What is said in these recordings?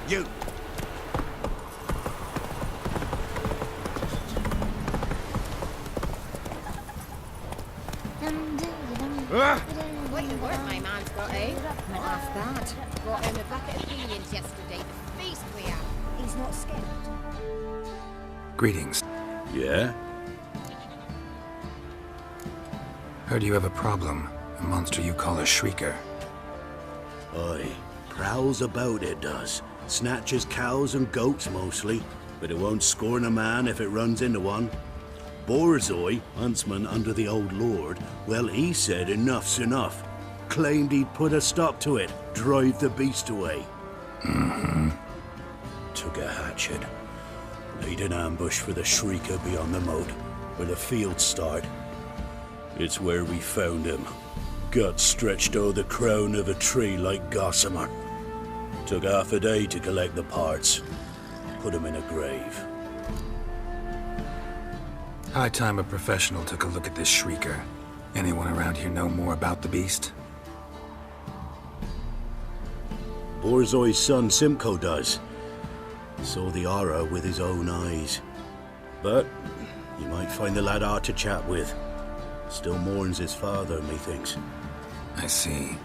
You! What you work my man's got, eh? Not half bad. Brought him a bucket of onions yesterday. The feast we have. He's not scared. Greetings. Yeah? Heard you have a problem. A monster you call a shrieker. Aye. Prowls about, it does. Snatches cows and goats mostly, but it won't scorn a man if it runs into one. Borzoi, huntsman under the old lord, well, he said enough's enough. Claimed he'd put a stop to it, drive the beast away. Mm-hmm. Took a hatchet. Laid an ambush for the shrieker beyond the moat, where the fields start. It's where we found him. Gut stretched o'er the crown of a tree like gossamer. Took half a day to collect the parts. Put him in a grave. High time a professional took a look at this shrieker. Anyone around here know more about the beast? Borzoi's son Simcoe does. Saw the aura with his own eyes. But you might find the lad hard to chat with. Still mourns his father, methinks. I see.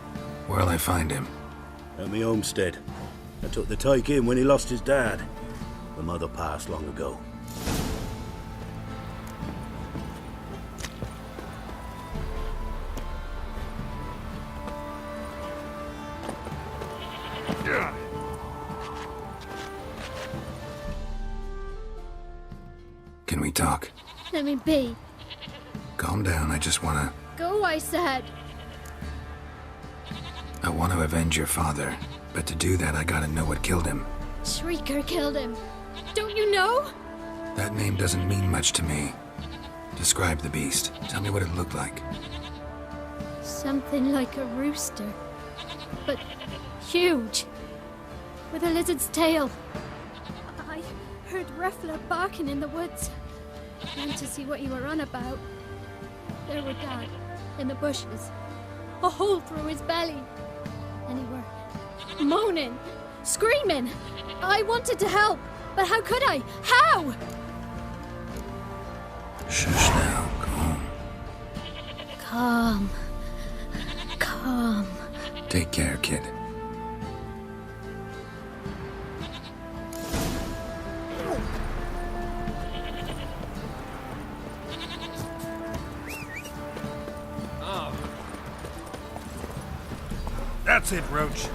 Where'll I find him? At me homestead. I took the tyke in when he lost his dad. The mother passed long ago. Can we talk? Let me be. Calm down, I just wanna... Go, I said. I want to avenge your father, but to do that I gotta know what killed him. Shrieker killed him. Don't you know? That name doesn't mean much to me. Describe the beast. Tell me what it looked like. Something like a rooster. But huge. With a lizard's tail. I heard Reffler barking in the woods. Went to see what you were on about. There were Dad, in the bushes. A hole through his belly. And he were moaning, screaming. I wanted to help, but how could I? How? Shush now, calm. Calm. Take care, kid. That's it, Roach.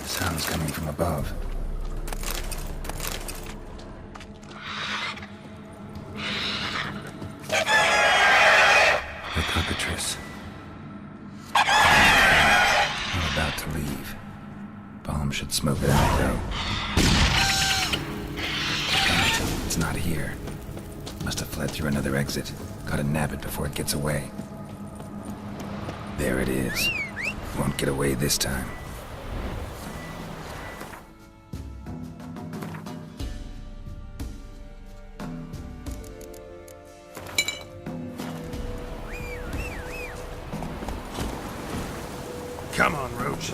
Sounds coming from above. The cockatrice. I'm about to leave. Bomb should smoke it out, though. Damn it, it's not here. Must have fled through another exit. Gotta nab it before it gets away. There it is. Won't get away this time. Come on, Roach.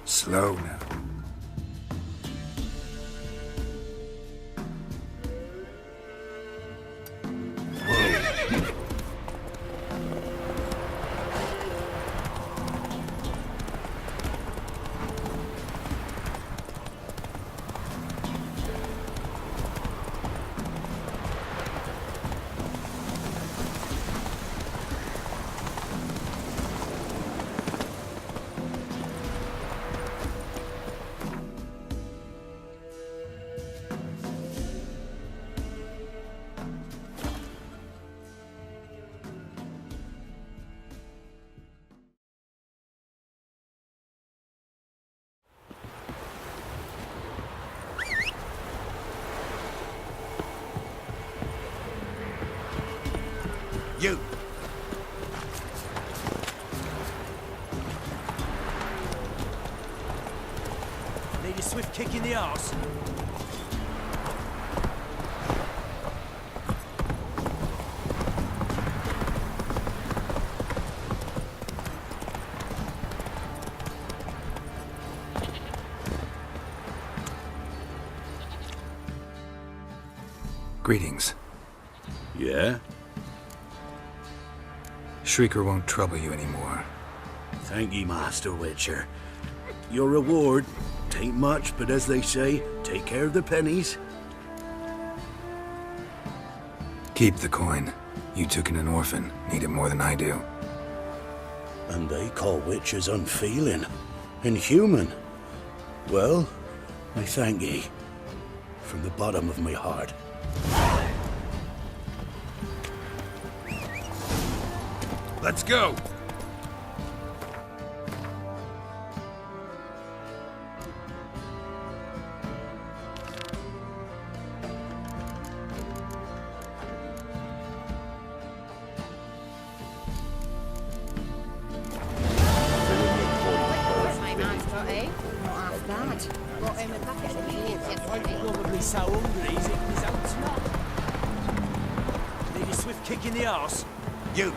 Slow now. You! Need a swift kick in the arse. Greetings. Yeah? Shrieker won't trouble you anymore. Thank ye, Master Witcher. Your reward, tain't much, but as they say, take care of the pennies. Keep the coin. You took in an orphan. Need it more than I do. And they call witches unfeeling, inhuman. Well, I thank ye, from the bottom of my heart. Let's go! My man's got, eh? Half that. Brought him a bucket of beans yesterday. Probably so hungry he's eating his own snot. Need a swift kick in the arse? You!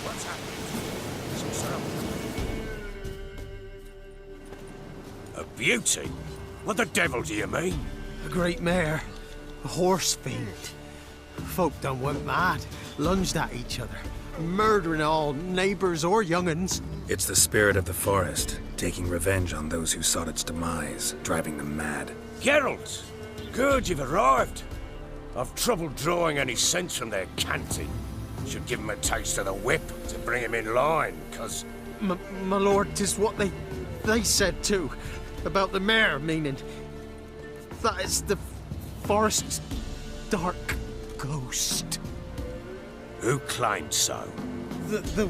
What's happening? Some sort of... A beauty? What the devil do you mean? A great mare. A horse fiend. Folk done went mad, lunged at each other, murdering all neighbours or young'uns. It's the spirit of the forest, taking revenge on those who sought its demise, driving them mad. Geralt! Good, you've arrived. I've trouble drawing any sense from their canting. Should give him a taste of the whip to bring him in line, 'cause... My lord, 'tis what they said too, about the mare, meaning that is the forest's dark ghost. Who claimed so? The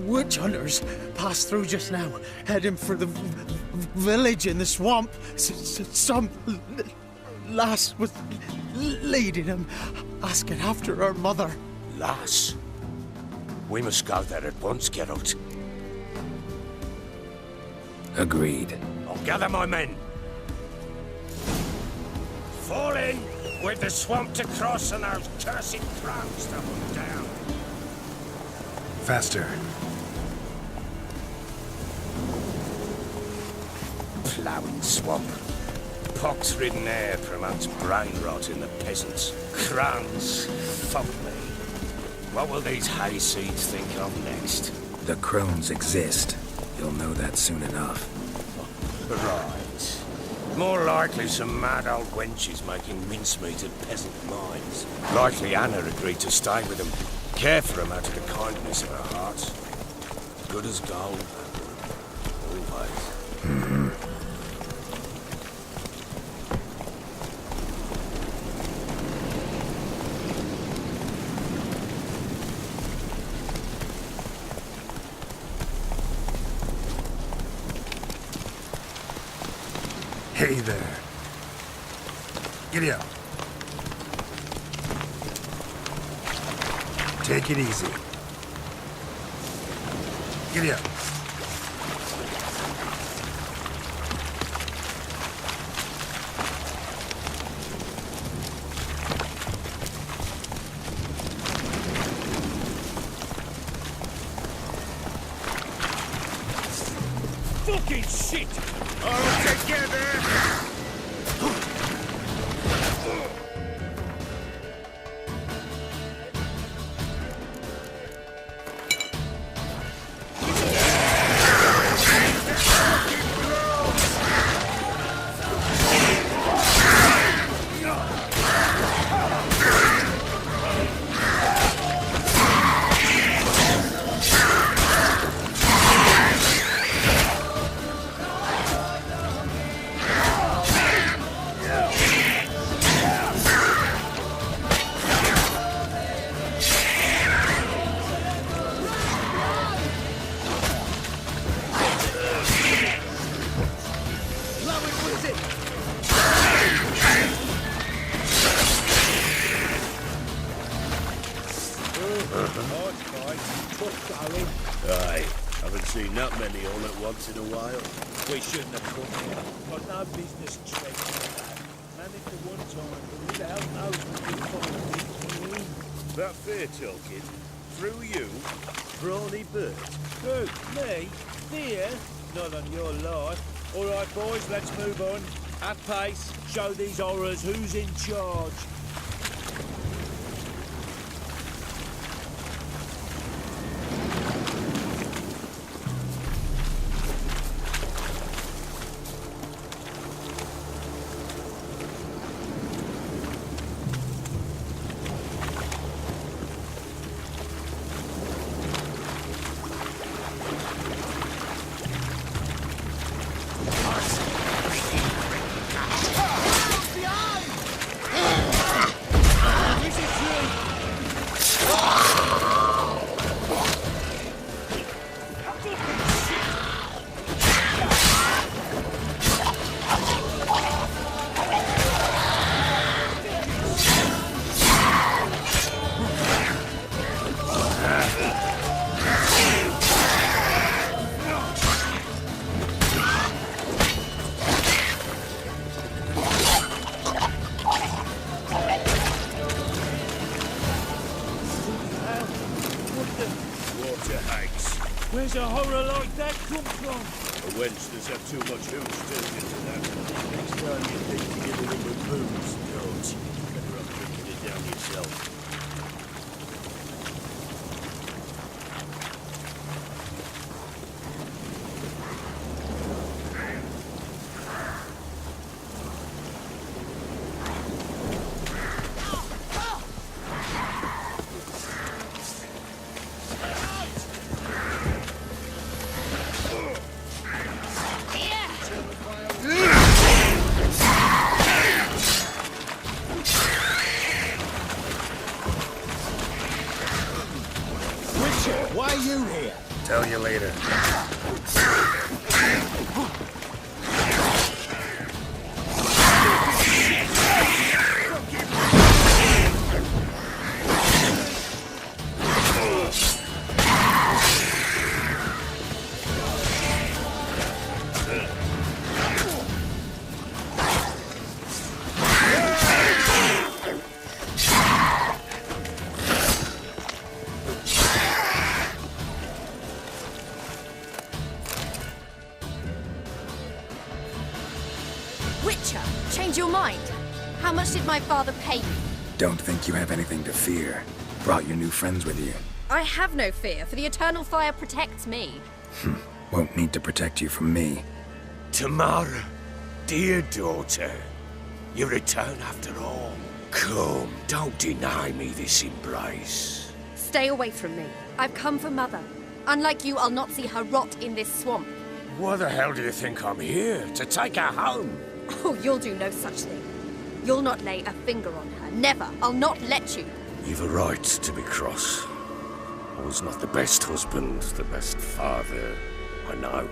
witch hunters passed through just now, heading for the village in the swamp. Some lass was leading them, asking after her mother. Lass? We must go there at once, Geralt. Agreed. I'll gather my men. Fall in with the swamp to cross and those cursed crows to hunt down. Faster. Ploughing swamp. Pox-ridden air promotes brain rot in the peasants. Crones, fuck me. What will these hay seeds think of next? The crones exist. You'll know that soon enough. Right. More likely some mad old wenches making mincemeat of peasant minds. Likely Anna agreed to stay with them, care for them out of the kindness of her heart. Good as gold. Always. Hey there. Giddy up. Take it easy. Giddy up. Fucking shit! All together! Aye, haven't seen that many all at once in a while. We shouldn't have come here. Got no business trading like that. Managed at one time, but who the hell knows what you're following? That fair talking. Through you? Brawny bird. Who? Me? Dear? Not on your life. All right, boys, let's move on. At pace, show these horrors who's in charge. Where's a horror like that come from? A wench that's had too much hooch turned into that. Next time you think to get a little booze, don't. Better off drinking it down yourself. Why are you here? Tell you later. Witcher, change your mind. How much did my father pay you? Don't think you have anything to fear. Brought your new friends with you. I have no fear, for the eternal fire protects me. Won't need to protect you from me. Tamara, dear daughter, you return after all. Come, don't deny me this embrace. Stay away from me. I've come for Mother. Unlike you, I'll not see her rot in this swamp. Why the hell do you think I'm here? To take her home? Oh, you'll do no such thing. You'll not lay a finger on her. Never. I'll not let you. You've a right to be cross. I was not the best husband, the best father, I know.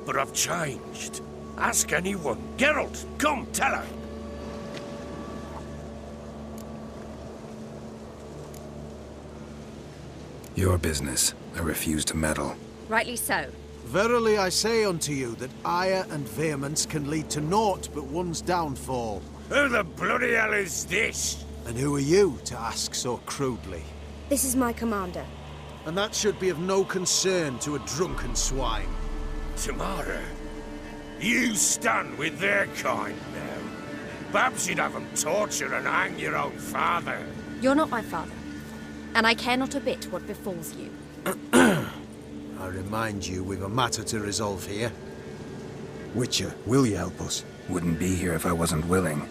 But I've changed. Ask anyone. Geralt, come, tell her. Your business. I refuse to meddle. Rightly so. Verily I say unto you that ire and vehemence can lead to naught but one's downfall. Who the bloody hell is this? And who are you to ask so crudely? This is my commander. And that should be of no concern to a drunken swine. Tamara, you stand with their kind now. Perhaps you'd have them torture and hang your own father. You're not my father. And I care not a bit what befalls you. I remind you, we've a matter to resolve here. Witcher, will you help us? Wouldn't be here if I wasn't willing.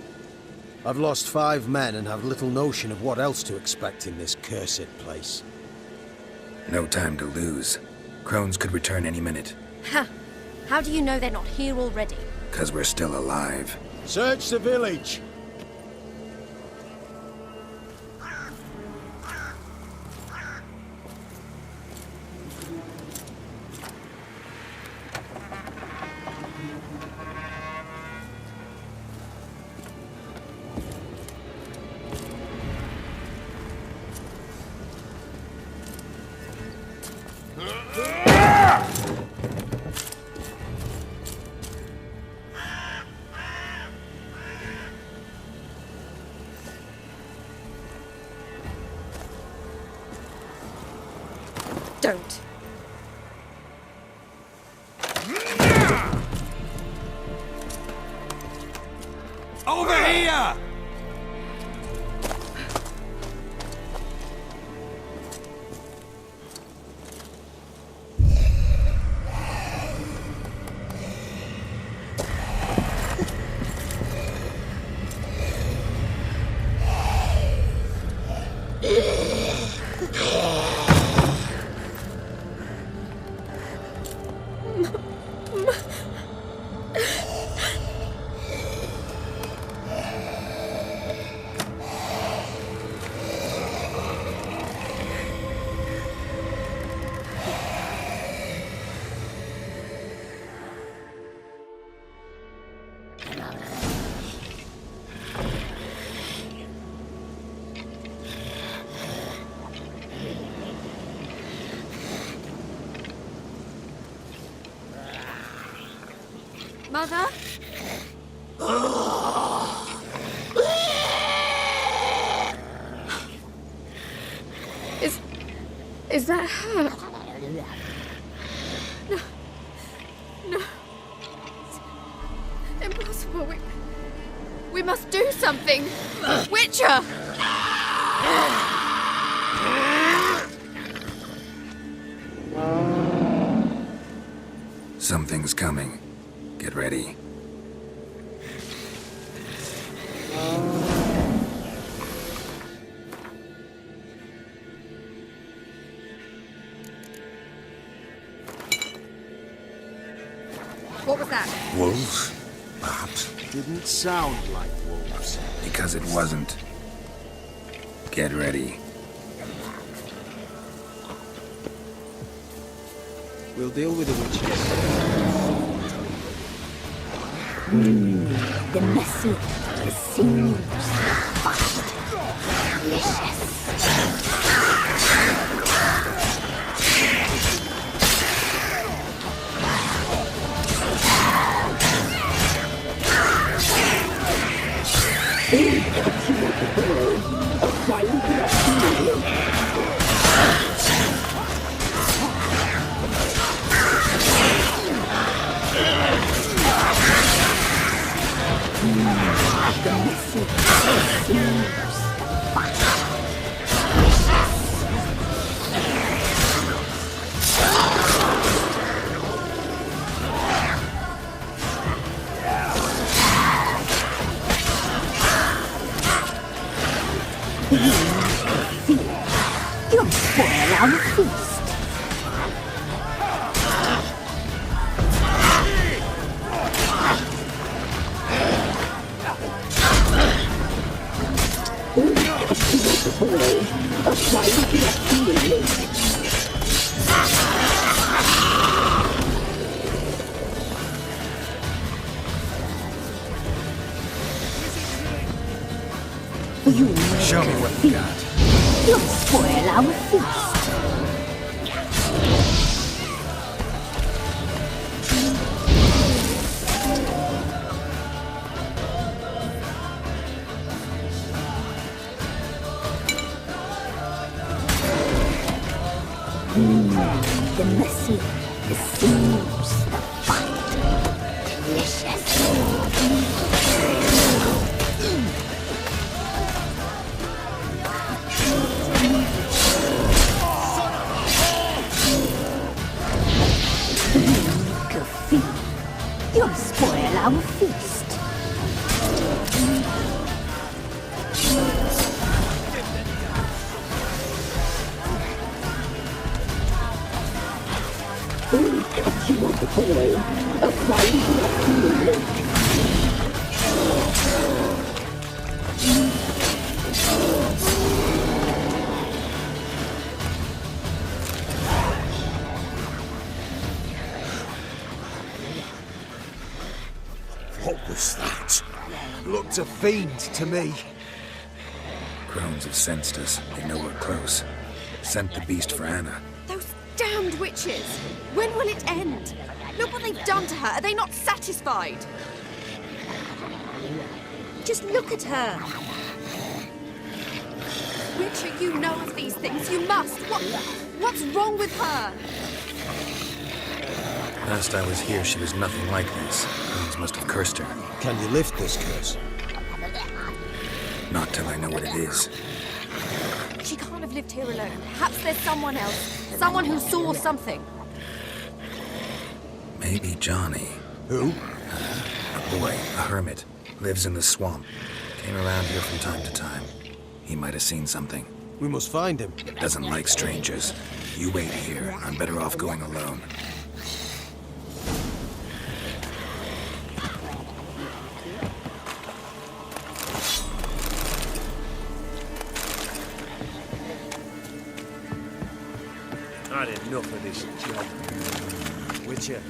I've lost 5 men and have little notion of what else to expect in this cursed place. No time to lose. Crones could return any minute. Ha! How do you know they're not here already? 'Cause we're still alive. Search the village! Don't. Over here! Mother? Is that her? No. It's impossible. We must do something. Witcher! Something's coming. Get ready. What was that? Wolves? Perhaps. Didn't sound like wolves. Because it wasn't. Get ready. We'll deal with the witches. The messy, the sinews, the fast, delicious. You'll spoil our feast. Show me what you got. You'll spoil our feast. The messy, the sinews, the fight. Delicious. You'll spoil our feast. What was that? Looked a fiend to me. Crones have sensed us. They know we're close. Sent the beast for Anna. Those damned witches! When will it end? Look what they've done to her. Are they not satisfied? Just look at her. Witcher, you know of these things. You must. What's wrong with her? Last I was here, she was nothing like this. Crones must have cursed her. Can you lift this curse? Not till I know what it is. She can't have lived here alone. Perhaps there's someone else. Someone who saw something. Maybe Johnny. Who? A boy, a hermit. Lives in the swamp. Came around here from time to time. He might have seen something. We must find him. Doesn't like strangers. You wait here. I'm better off going alone. I had enough of this job. Witcher.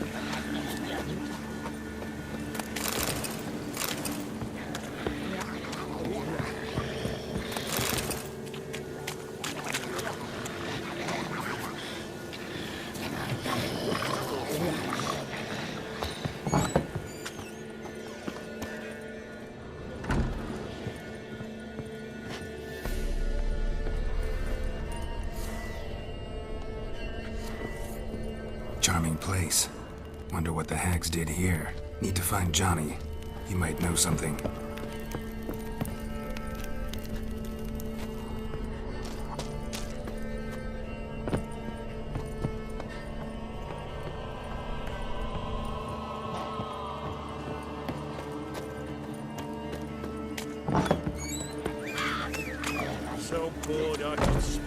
Wonder what the hags did here. Need to find Johnny. He might know something. So bored I can spew.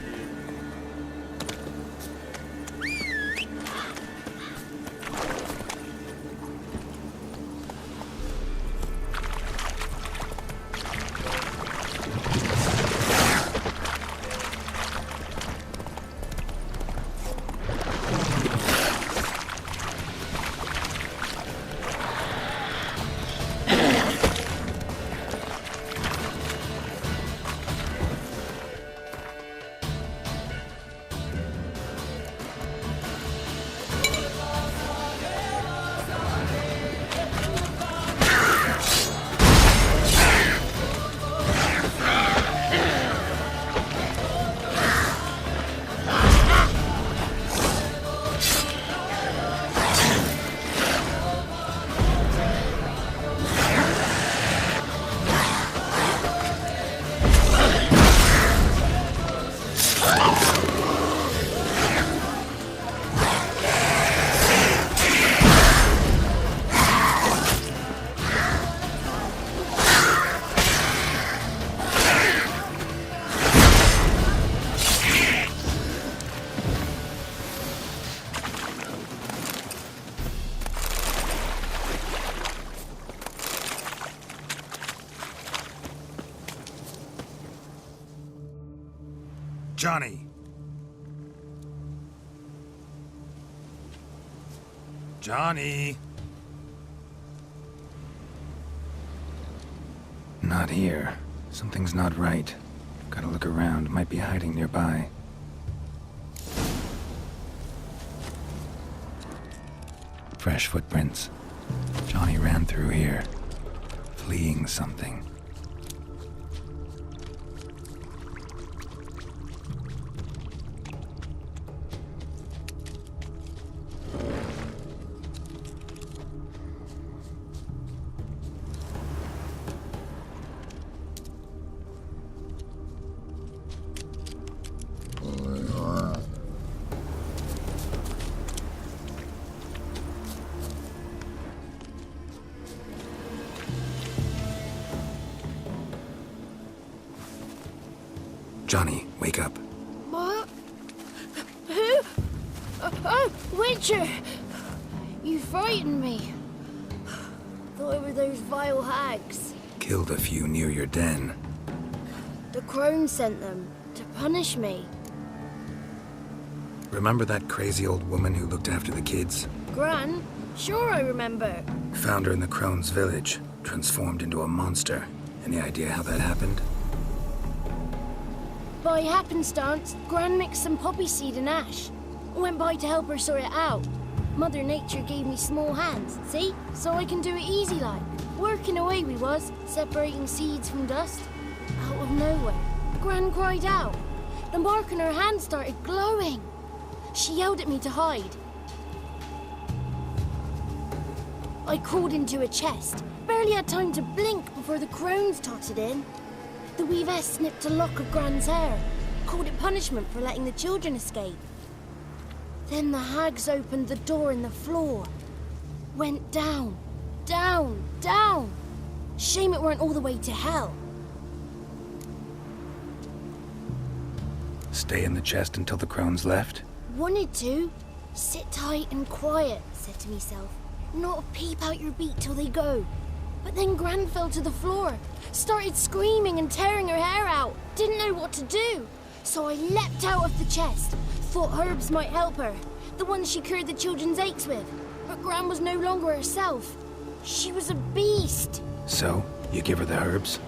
Johnny! Johnny! Not here. Something's not right. Gotta look around. Might be hiding nearby. Fresh footprints. Johnny ran through here, fleeing something. Johnny, wake up. What? Who? Oh, Witcher! You frightened me. Thought it were those vile hags. Killed a few near your den. The crone sent them to punish me. Remember that crazy old woman who looked after the kids? Gran? Sure I remember. Found her in the Crone's village, transformed into a monster. Any idea how that happened? By happenstance, Gran mixed some poppy seed and ash. Went by to help her sort it out. Mother Nature gave me small hands, see? So I can do it easy like. Working away we was, separating seeds from dust. Out of nowhere, Gran cried out. The mark on her hand started glowing. She yelled at me to hide. I crawled into a chest. Barely had time to blink before the crones totted in. The weavess snipped a lock of Gran's hair, called it punishment for letting the children escape. Then the hags opened the door in the floor. Went down, down, down. Shame it weren't all the way to hell. Stay in the chest until the crones left? Wanted to. Sit tight and quiet, said to myself. Not peep out your beat till they go. But then Gran fell to the floor, started screaming and tearing her hair out. Didn't know what to do. So I leapt out of the chest. Thought herbs might help her, the ones she cured the children's aches with. But Gran was no longer herself. She was a beast. So, you give her the herbs?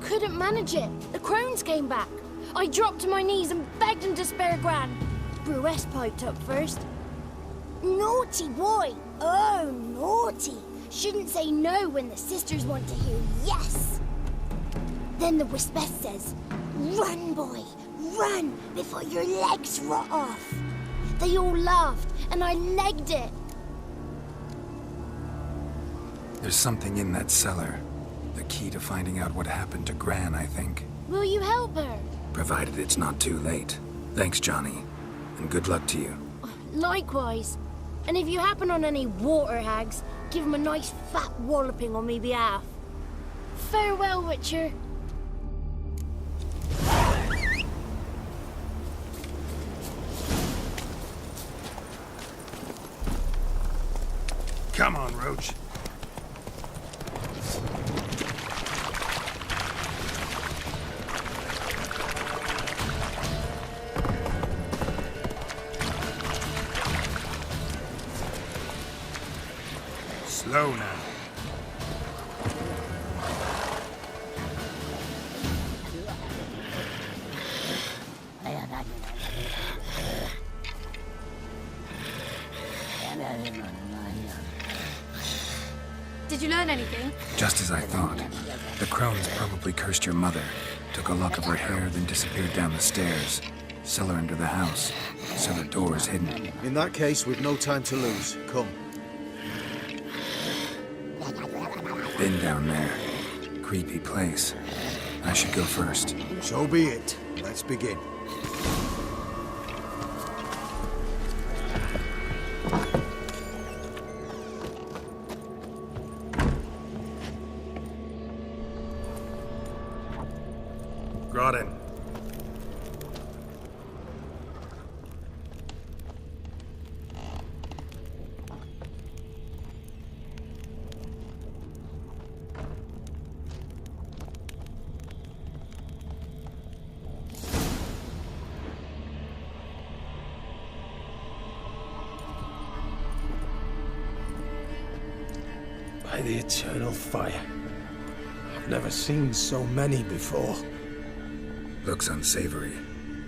Couldn't manage it. The crones came back. I dropped to my knees and begged him to spare Gran. Bruess piped up first. Naughty boy. Oh, naughty. Shouldn't say no when the sisters want to hear yes. Then the Wispess says, run, boy, run before your legs rot off. They all laughed and I legged it. There's something in that cellar. The key to finding out what happened to Gran, I think. Will you help her? Provided it's not too late. Thanks, Johnny. And good luck to you. Likewise. And if you happen on any water hags, give them a nice fat walloping on me behalf. Farewell, Witcher. Come on, Roach. Slow now. Did you learn anything? Just as I thought. The crones probably cursed your mother, took a lock of her hair, then disappeared down the stairs. Cellar under the house. Cellar doors hidden. In that case, we've no time to lose. Come. Been down there. Creepy place. I should go first. So be it. Let's begin. Groden. By the eternal fire. I've never seen so many before. Looks unsavory.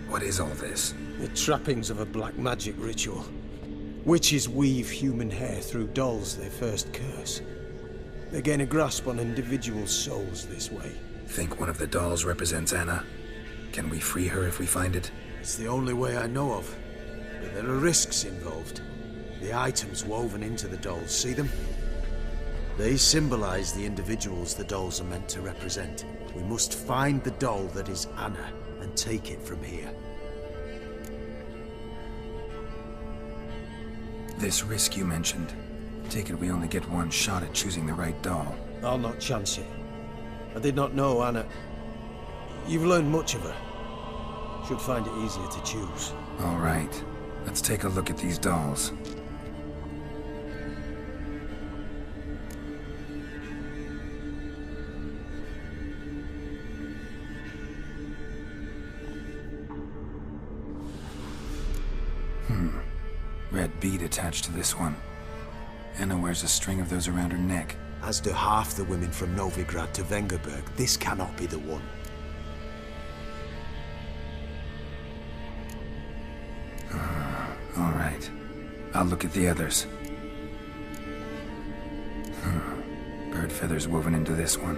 What is all this? The trappings of a black magic ritual. Witches weave human hair through dolls they first curse. They gain a grasp on individual souls this way. Think one of the dolls represents Anna? Can we free her if we find it? It's the only way I know of. But there are risks involved. The items woven into the dolls, see them? They symbolize the individuals the dolls are meant to represent. We must find the doll that is Anna and take it from here. This risk you mentioned. Take it we only get one shot at choosing the right doll. I'll not chance it. I did not know Anna. You've learned much of her. Should find it easier to choose. All right. Let's take a look at these dolls. Red bead attached to this one. Anna wears a string of those around her neck. As do half the women from Novigrad to Vengerberg. This cannot be the one. All right. I'll look at the others. Bird feathers woven into this one.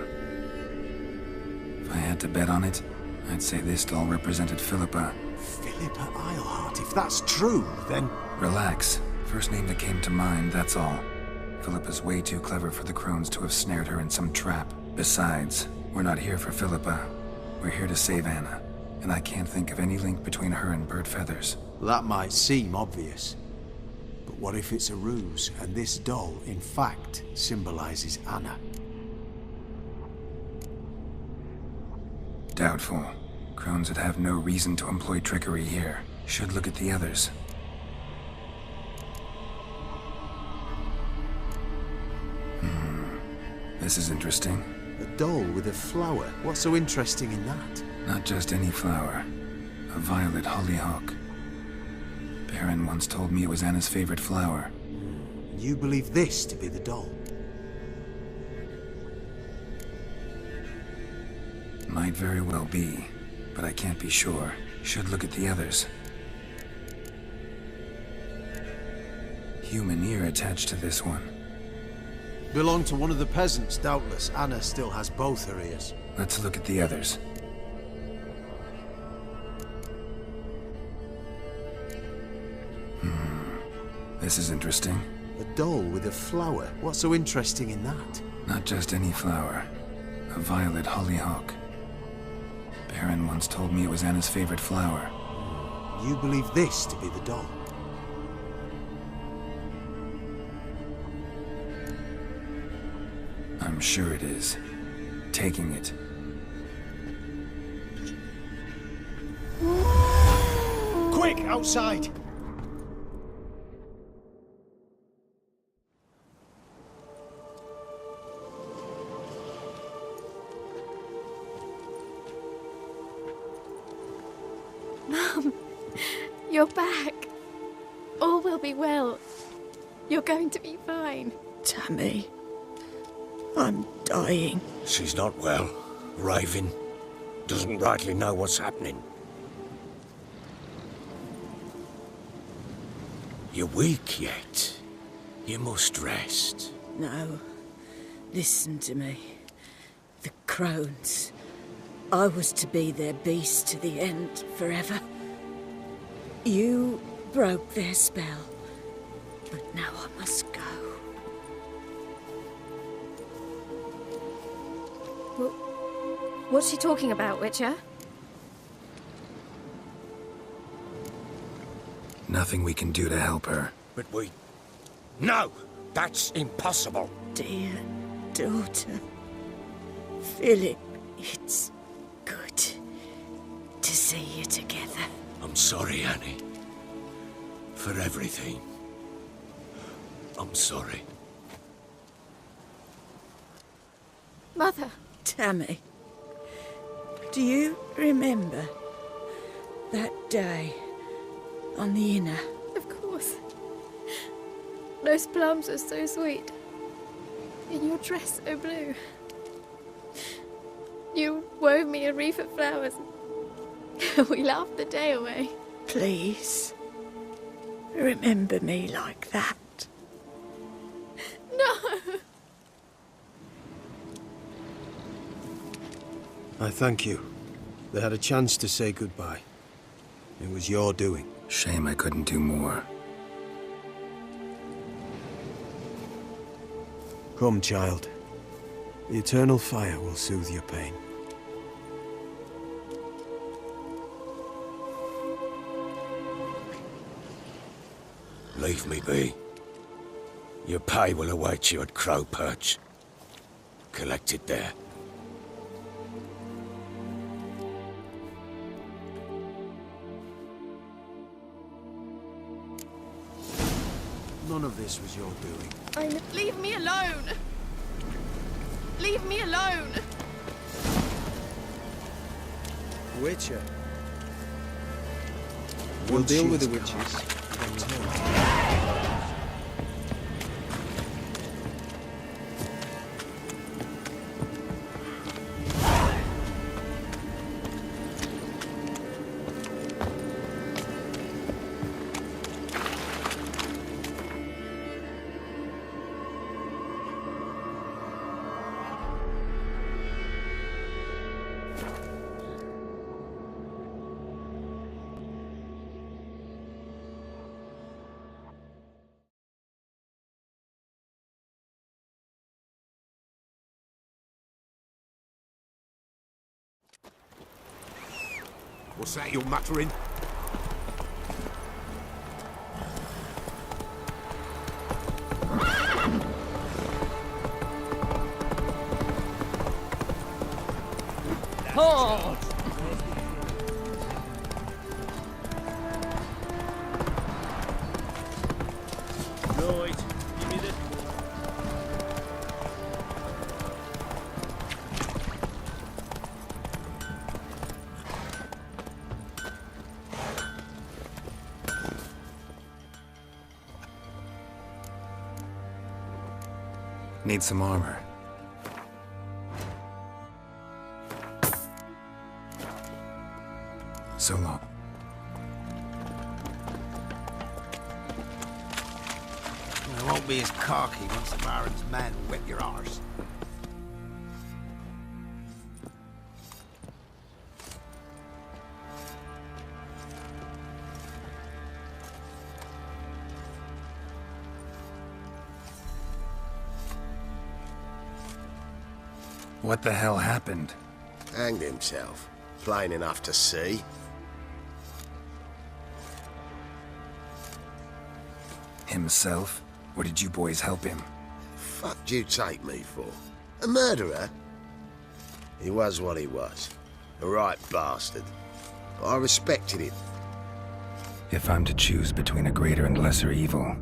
If I had to bet on it, I'd say this doll represented Philippa. Philippa Eilhart, if that's true, then... Relax. First name that came to mind, that's all. Philippa's way too clever for the crones to have snared her in some trap. Besides, we're not here for Philippa. We're here to save Anna. And I can't think of any link between her and bird feathers. That might seem obvious. But what if it's a ruse, and this doll, in fact, symbolizes Anna? Doubtful. Crones would have no reason to employ trickery here. Should look at the others. This is interesting. A doll with a flower. What's so interesting in that? Not just any flower. A violet hollyhock. Baron once told me it was Anna's favorite flower. You believe this to be the doll? Might very well be, but I can't be sure. Should look at the others. Human ear attached to this one. Belonged to one of the peasants, doubtless. Anna still has both her ears. Let's look at the others. This is interesting. A doll with a flower. What's so interesting in that? Not just any flower. A violet hollyhock. Baron once told me it was Anna's favorite flower. You believe this to be the doll? I'm sure it is. Taking it. Quick, outside! Mum, you're back. All will be well. You're going to be fine. Tammy, I'm dying. She's not well. Raving. Doesn't rightly know what's happening. You're weak yet. You must rest. No. Listen to me. The crones. I was to be their beast to the end, forever. You broke their spell. But now I must go. What's she talking about, Witcher? Nothing we can do to help her. But we... No! That's impossible! Dear daughter, Philip, it's good to see you together. I'm sorry, Annie. For everything. I'm sorry. Mother. Tammy, do you remember that day on the Inner? Of course. Those plums are so sweet. And your dress so blue. You wove me a wreath of flowers. We laughed the day away. Please, remember me like that. No! I thank you. They had a chance to say goodbye. It was your doing. Shame I couldn't do more. Come, child. The eternal fire will soothe your pain. Leave me be. Your pay will await you at Crow Perch. Collect it there. None of this was your doing. Leave me alone! Leave me alone! Witcher. We'll deal with the witches. What's that you're muttering? Oh! Right, give me the... Need some armor. So long. It won't be as cocky once the Baron's men whip your arse. What the hell happened? Hanged himself. Plain enough to see. Himself? Or did you boys help him? Fuck you take me for? A murderer? He was what he was. A right bastard. But I respected him. If I'm to choose between a greater and lesser evil,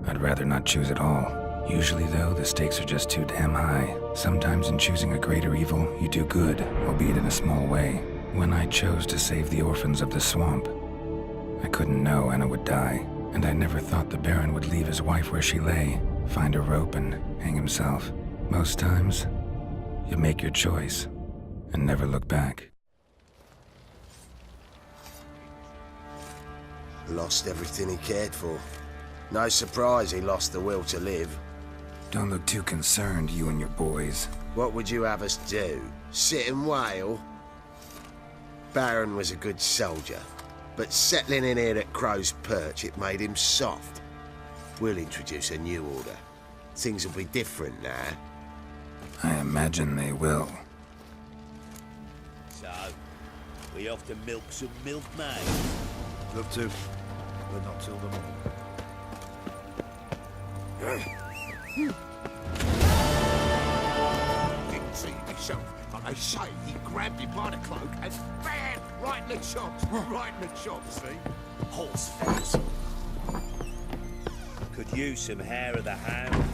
I'd rather not choose at all. Usually, though, the stakes are just too damn high. Sometimes in choosing a greater evil, you do good, albeit in a small way. When I chose to save the orphans of the swamp, I couldn't know Anna would die, and I never thought the Baron would leave his wife where she lay, find a rope and hang himself. Most times, you make your choice and never look back. Lost everything he cared for. No surprise he lost the will to live. Don't look too concerned, you and your boys. What would you have us do? Sit and wail? Baron was a good soldier, but settling in here at Crow's Perch, it made him soft. We'll introduce a new order. Things will be different now. I imagine they will. So, we off to milk some milk, mate? Love to, but not till the morning. Didn't see it myself, but they say he grabbed him by the cloak and bam! Right in the chops! Right in the chops, see? Horse face. Could use some hair of the hound.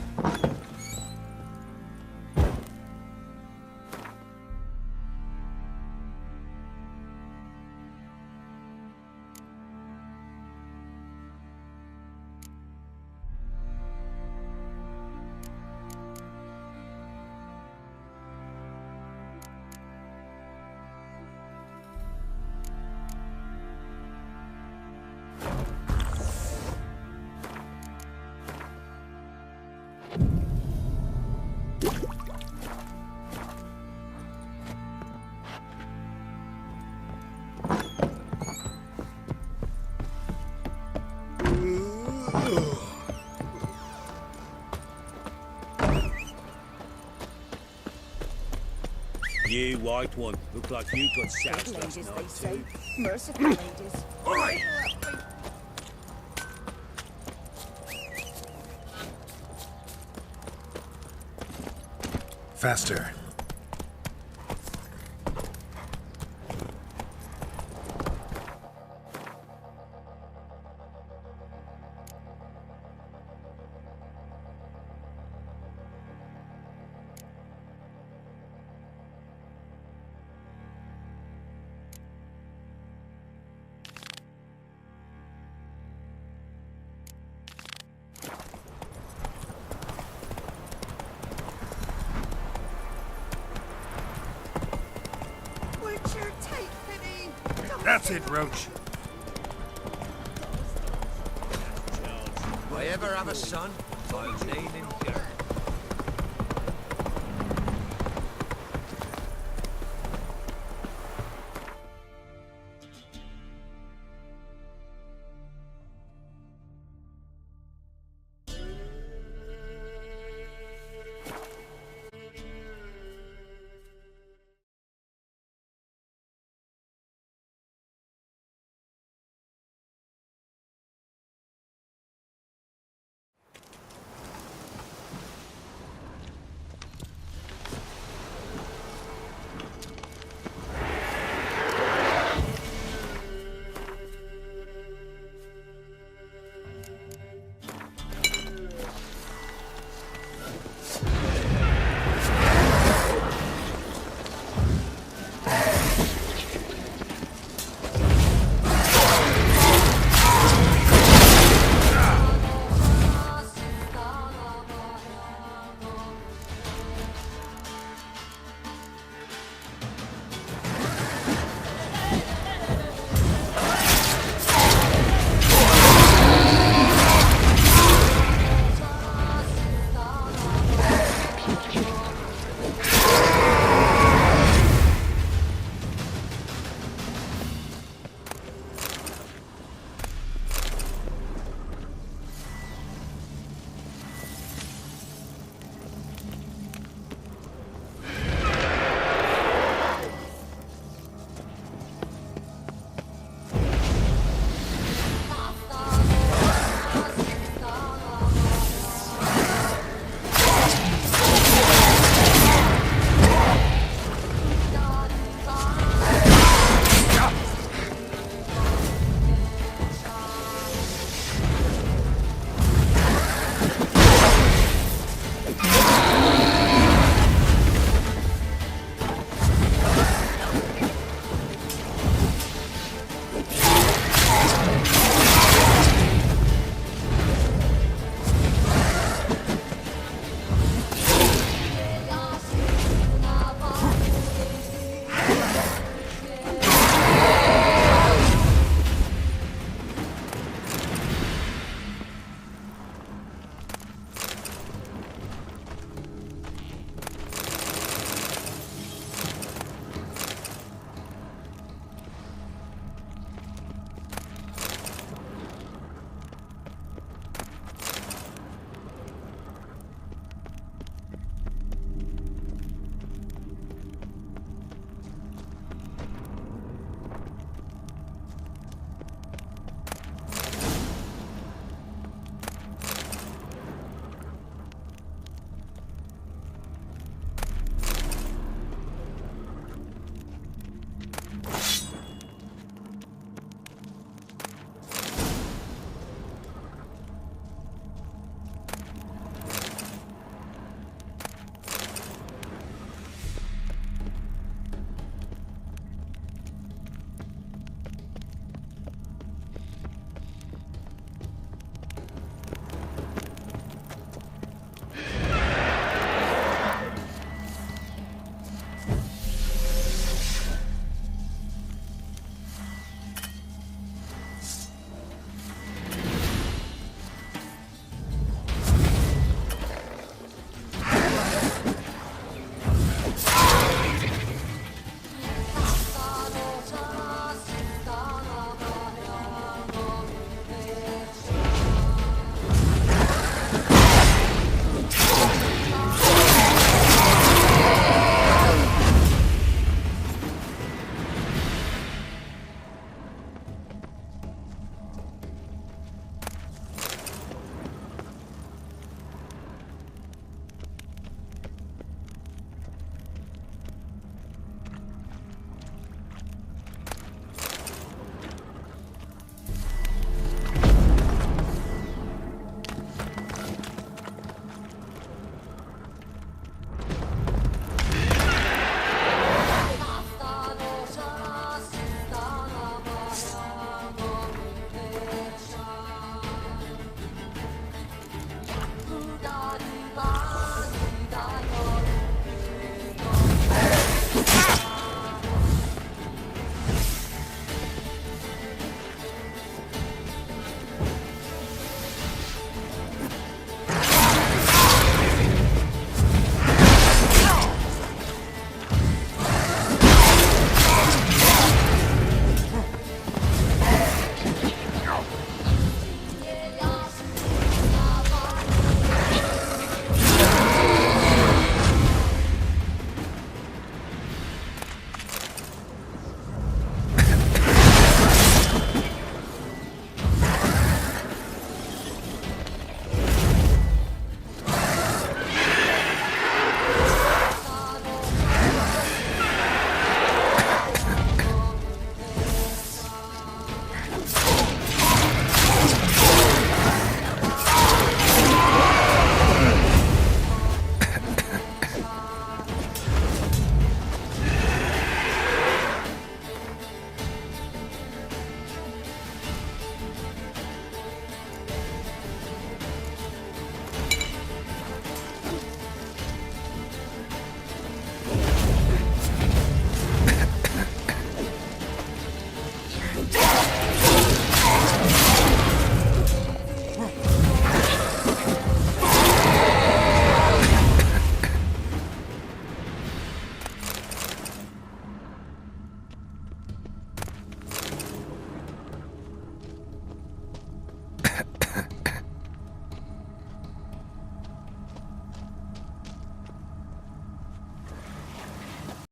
You white one, look like you got sacked last night too. Merciful ladies. Oi! Faster. That's it, Roach. If I ever have a son, I'll name him Joe.